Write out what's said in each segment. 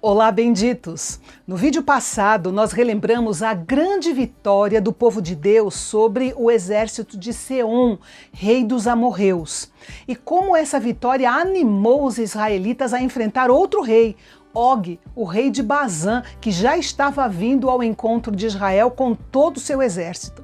Olá, benditos! No vídeo passado, nós relembramos a grande vitória do povo de Deus sobre o exército de Seom, rei dos amorreus, e como essa vitória animou os israelitas a enfrentar outro rei, Og, o rei de Bazã, que já estava vindo ao encontro de Israel com todo o seu exército.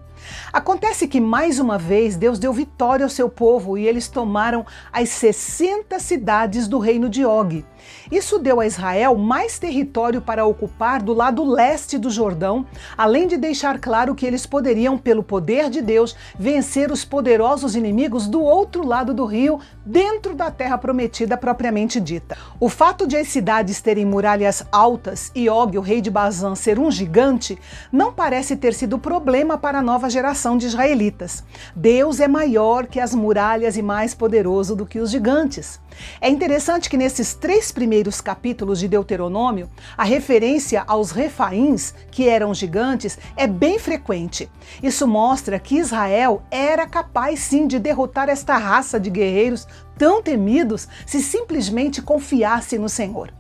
Acontece que, mais uma vez, Deus deu vitória ao seu povo e eles tomaram as 60 cidades do reino de Og. Isso deu a Israel mais território para ocupar do lado leste do Jordão, além de deixar claro que eles poderiam, pelo poder de Deus, vencer os poderosos inimigos do outro lado do rio, dentro da terra prometida propriamente dita. O fato de as cidades terem muralhas altas e Og, o rei de Bazã, ser um gigante, não parece ter sido problema para a nova geração de israelitas. Deus é maior que as muralhas e mais poderoso do que os gigantes. É interessante que nesses 3 primeiros capítulos de Deuteronômio, a referência aos refaíns, que eram gigantes, é bem frequente. Isso mostra que Israel era capaz sim de derrotar esta raça de guerreiros tão temidos se simplesmente confiasse no Senhor.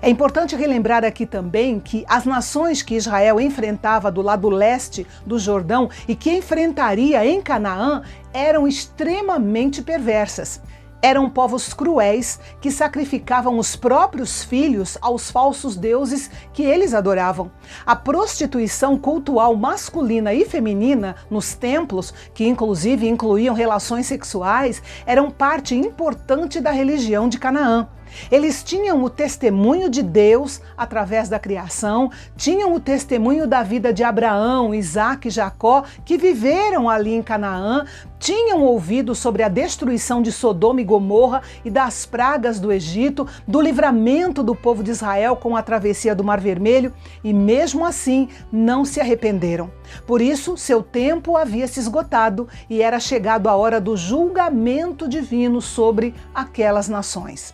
É importante relembrar aqui também que as nações que Israel enfrentava do lado leste do Jordão e que enfrentaria em Canaã eram extremamente perversas. Eram povos cruéis que sacrificavam os próprios filhos aos falsos deuses que eles adoravam. A prostituição cultual masculina e feminina nos templos, que inclusive incluíam relações sexuais, eram parte importante da religião de Canaã. Eles tinham o testemunho de Deus através da criação, tinham o testemunho da vida de Abraão, Isaque e Jacó, que viveram ali em Canaã, tinham ouvido sobre a destruição de Sodoma e Gomorra e das pragas do Egito, do livramento do povo de Israel com a travessia do Mar Vermelho, e mesmo assim não se arrependeram. Por isso, seu tempo havia se esgotado e era chegado a hora do julgamento divino sobre aquelas nações.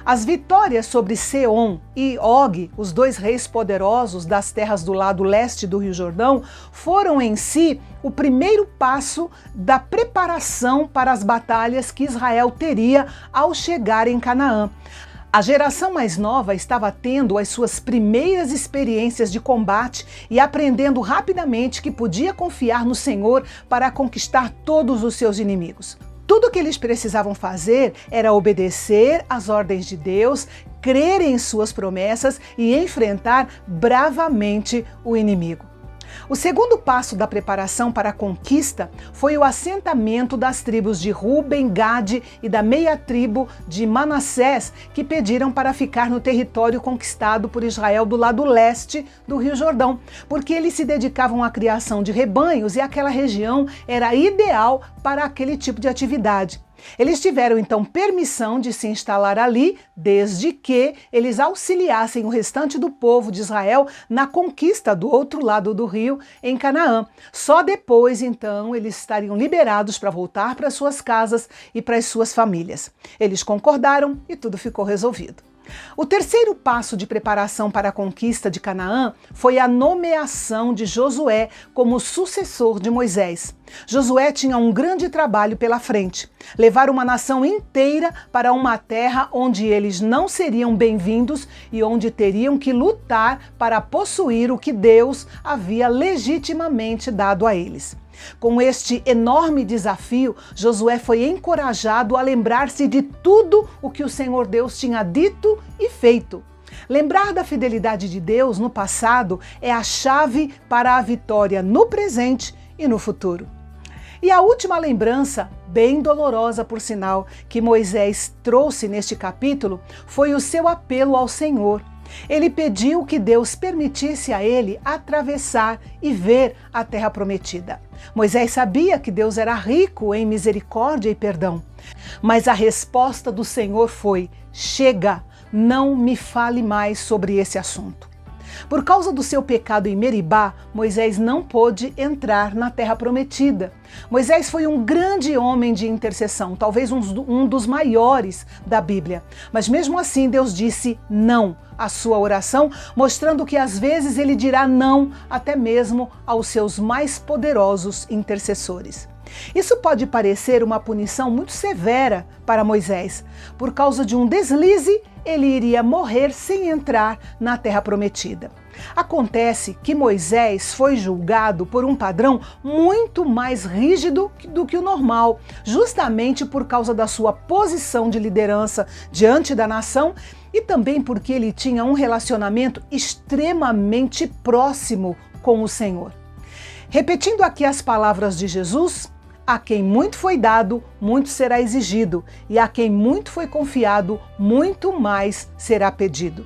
As vitórias sobre Seom e Og, os 2 reis poderosos das terras do lado leste do Rio Jordão, foram em si o primeiro passo da preparação para as batalhas que Israel teria ao chegar em Canaã. A geração mais nova estava tendo as suas primeiras experiências de combate e aprendendo rapidamente que podia confiar no Senhor para conquistar todos os seus inimigos. Tudo o que eles precisavam fazer era obedecer às ordens de Deus, crer em suas promessas e enfrentar bravamente o inimigo. O segundo passo da preparação para a conquista foi o assentamento das tribos de Ruben, Gade e da meia tribo de Manassés, que pediram para ficar no território conquistado por Israel do lado leste do Rio Jordão, porque eles se dedicavam à criação de rebanhos e aquela região era ideal para aquele tipo de atividade. Eles tiveram então permissão de se instalar ali, desde que eles auxiliassem o restante do povo de Israel na conquista do outro lado do rio, em Canaã. Só depois, então, eles estariam liberados para voltar para suas casas e para as suas famílias. Eles concordaram e tudo ficou resolvido. O terceiro passo de preparação para a conquista de Canaã foi a nomeação de Josué como sucessor de Moisés. Josué tinha um grande trabalho pela frente: levar uma nação inteira para uma terra onde eles não seriam bem-vindos e onde teriam que lutar para possuir o que Deus havia legitimamente dado a eles. Com este enorme desafio, Josué foi encorajado a lembrar-se de tudo o que o Senhor Deus tinha dito e feito. Lembrar da fidelidade de Deus no passado é a chave para a vitória no presente e no futuro. E a última lembrança, bem dolorosa por sinal, que Moisés trouxe neste capítulo foi o seu apelo ao Senhor. Ele pediu que Deus permitisse a ele atravessar e ver a terra prometida. Moisés sabia que Deus era rico em misericórdia e perdão, mas a resposta do Senhor foi: chega, não me fale mais sobre esse assunto. Por causa do seu pecado em Meribá, Moisés não pôde entrar na terra prometida. Moisés foi um grande homem de intercessão, talvez um dos maiores da Bíblia. Mas mesmo assim Deus disse não à sua oração, mostrando que às vezes ele dirá não até mesmo aos seus mais poderosos intercessores. Isso pode parecer uma punição muito severa para Moisés. Por causa de um deslize, ele iria morrer sem entrar na terra prometida. Acontece que Moisés foi julgado por um padrão muito mais rígido do que o normal, justamente por causa da sua posição de liderança diante da nação e também porque ele tinha um relacionamento extremamente próximo com o Senhor. Repetindo aqui as palavras de Jesus, a quem muito foi dado, muito será exigido, e a quem muito foi confiado, muito mais será pedido.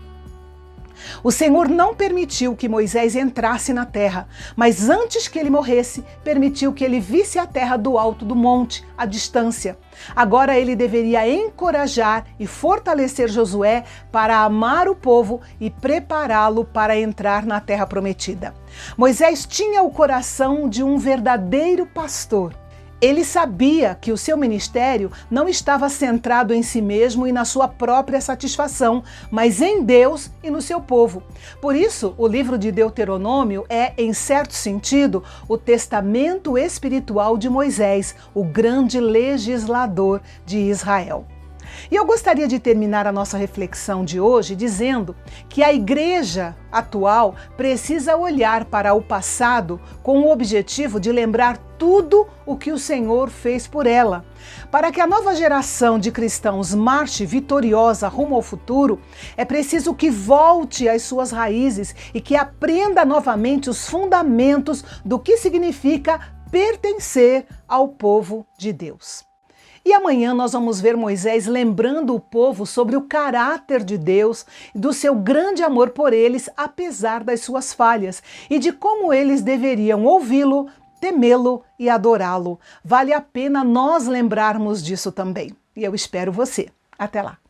O Senhor não permitiu que Moisés entrasse na terra, mas antes que ele morresse, permitiu que ele visse a terra do alto do monte, à distância. Agora ele deveria encorajar e fortalecer Josué para amar o povo e prepará-lo para entrar na terra prometida. Moisés tinha o coração de um verdadeiro pastor. Ele sabia que o seu ministério não estava centrado em si mesmo e na sua própria satisfação, mas em Deus e no seu povo. Por isso, o livro de Deuteronômio é, em certo sentido, o testamento espiritual de Moisés, o grande legislador de Israel. E eu gostaria de terminar a nossa reflexão de hoje dizendo que a igreja atual precisa olhar para o passado com o objetivo de lembrar tudo o que o Senhor fez por ela. Para que a nova geração de cristãos marche vitoriosa rumo ao futuro, é preciso que volte às suas raízes e que aprenda novamente os fundamentos do que significa pertencer ao povo de Deus. E amanhã nós vamos ver Moisés lembrando o povo sobre o caráter de Deus, do seu grande amor por eles, apesar das suas falhas, e de como eles deveriam ouvi-lo, temê-lo e adorá-lo. Vale a pena nós lembrarmos disso também. E eu espero você. Até lá!